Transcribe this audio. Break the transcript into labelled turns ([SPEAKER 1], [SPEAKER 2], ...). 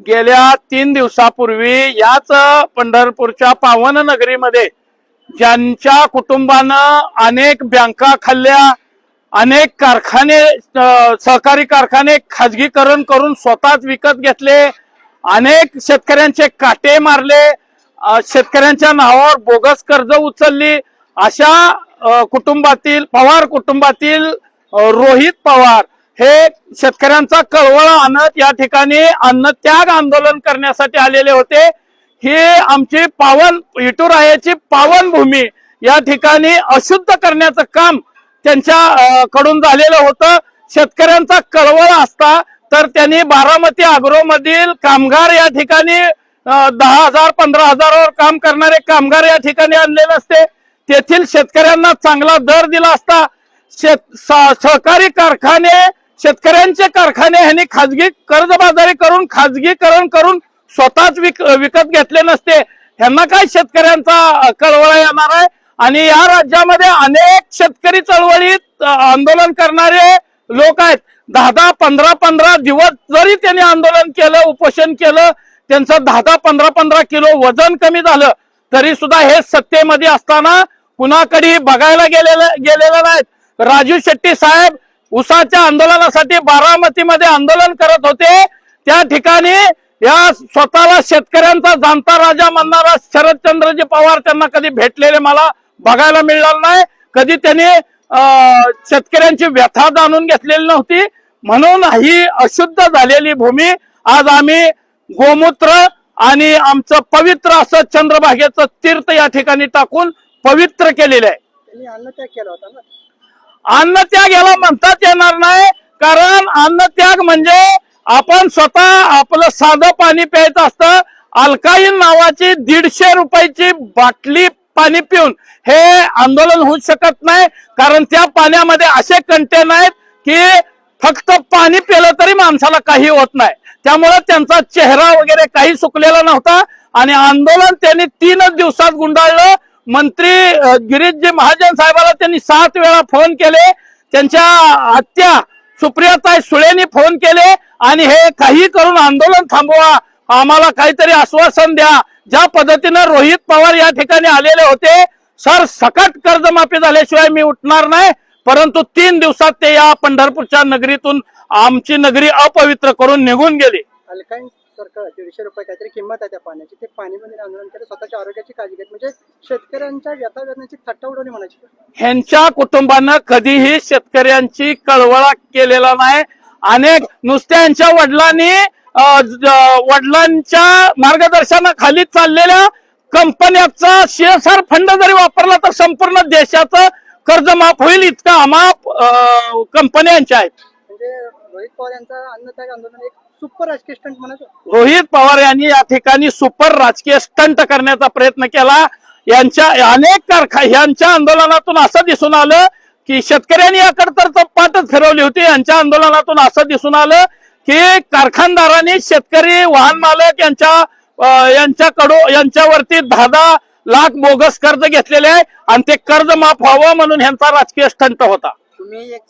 [SPEAKER 1] गेल्या 3 दिवसापूर्वी याच पंढरपूरच्या पावन नगरीमध्ये ज्यांच्या कुटुंबानं अनेक बँका खाल्ल्या, अनेक कारखाने सहकारी कारखाने खाजगीकरण करून स्वतःच विकत घेतले, अनेक शेतकऱ्यांचे काटे मारले, शेतकऱ्यांच्या नावावर बोगस कर्ज उचलली, अशा कुटुंबातील पवार कुटुंबातील रोहित पवार हे शेतकऱ्यांचा कळवळा आणत या ठिकाणी अन्नत्याग आंदोलन करण्यासाठी आलेले होते। ही आमची पावन विठुरायाची पावन भूमी या ठिकाणी अशुद्ध करण्याचं काम त्यांच्या कडून झालेलं होतं। शेतकऱ्यांचा कळवळा असता तर त्यांनी बारामती अग्रो मधील कामगार या ठिकाणी 10,000 15,000 काम करणारे कामगार या ठिकाणी आणले नसते, तेथील शेतकऱ्यांना चांगला दर दिला असता। सहकारी कारखाने शेतकऱ्यांचे कारखाने ह्यांनी खाजगी कर्जबाजारी करून खाजगीकरण करून स्वतःच विकत घेतले नसते, ह्यांना काय शेतकऱ्यांचा कळवळा येणार आहे। आणि या राज्यामध्ये अनेक शेतकरी चळवळीत आंदोलन करणारे लोक आहेत। 10-10 15-15 दिवस जरी त्यांनी आंदोलन केलं, उपोषण केलं, त्यांचं 10-10 15-15 किलो वजन कमी झालं तरी सुद्धा हे सत्तेमध्ये असताना कुणाकडे बघायला गेलेलं नाहीत। राजू शेट्टी साहेब उसाच्या आंदोलनासाठी बारामतीमध्ये आंदोलन करत होते, त्या ठिकाणी या स्वतःला शेतकऱ्यांचा जाणता राजा म्हणणारा शरदचंद्रजी पवार त्यांना कधी भेटलेले मला बघायला मिळालं नाही। कधी त्यांनी शेतकऱ्यांची व्यथा जाणून घेतलेली नव्हती, म्हणून ही अशुद्ध झालेली भूमी आज आम्ही गोमूत्र आणि आमचं पवित्र असं चंद्रभागेचं तीर्थ या ठिकाणी टाकून पवित्र केलेलं आहे।
[SPEAKER 2] त्यांनी अन्नत्याग केला होता ना।
[SPEAKER 1] अन्नत्याग याला म्हणताच येणार नाही, कारण अन्नत्याग म्हणजे आपण स्वतः आपलं साधं पाणी प्यायचं असतं, अल्काईन नावाची 150 रुपयाची बाटली पाणी पिऊन हे आंदोलन होऊ शकत नाही, कारण त्या पाण्यामध्ये असे कंटेन आहेत की फक्त पाणी पिलं तरी माणसाला काही होत नाही। त्यामुळे त्यांचा चेहरा वगैरे काही सुकलेला नव्हता आणि आंदोलन त्यांनी 3 दिवसात गुंडाळलं। मंत्री गिरीशजी महाजन साहेबाला त्यांनी 7 वेळा फोन केले, त्यांच्या आत्या सुप्रियाताई सुळेंनी फोन केले आणि हे काही करून आंदोलन थांबवा, आम्हाला काहीतरी आश्वासन द्या। ज्या पद्धतीने रोहित पवार या ठिकाणी आलेले होते, सर सकट कर्जमाफी झाल्याशिवाय मी उठणार नाही, परंतु 3 दिवसात ते या पंढरपूरच्या नगरीतून आमची नगरी अपवित्र करून निघून गेली।
[SPEAKER 2] अल्काईन सरकार 150 रुपये काहीतरी किंमत आहे त्या पाण्याची, ते पाणी मध्ये आंदोलन केलं, स्वतःच्या आरोग्याची काळजी घेत, म्हणजे शेतकऱ्यांच्या व्यथा वेदनेची थट्टा उडवली म्हणायची।
[SPEAKER 1] ह्यांच्या कुटुंबानं कधीही शेतकऱ्यांची कळवळा केलेला नाही। अनेक नुसत्या यांच्या वडिलांच्या मार्गदर्शनाखाली चाललेल्या कंपन्याचा CSR फंड जरी वापरला तर संपूर्ण देशाचं कर्ज माफ होईल इतका अमाप कंपन्या यांच्या आहेत।
[SPEAKER 2] म्हणजे रोहित पवार यांचा अन्नत्याग आंदोलन एक सुपर राजकीय स्टंट म्हणायचं।
[SPEAKER 1] रोहित पवार यांनी या ठिकाणी सुपर राजकीय स्टंट करण्याचा प्रयत्न केला। यांच्या अनेक यांच्या आंदोलनातून असं दिसून आलं की शेतकऱ्यांनी याकडे तर पाठच फिरवली होती। यांच्या आंदोलनातून असं दिसून आलं की कारखानदारांनी शेतकरी वाहन मालक यांच्यावरती 10-10 लाख बोगस कर्ज घेतलेले आहे आणि ते कर्ज माफ व्हावं म्हणून ह्यांचा राजकीय स्टंट होता।
[SPEAKER 2] तुम्ही एक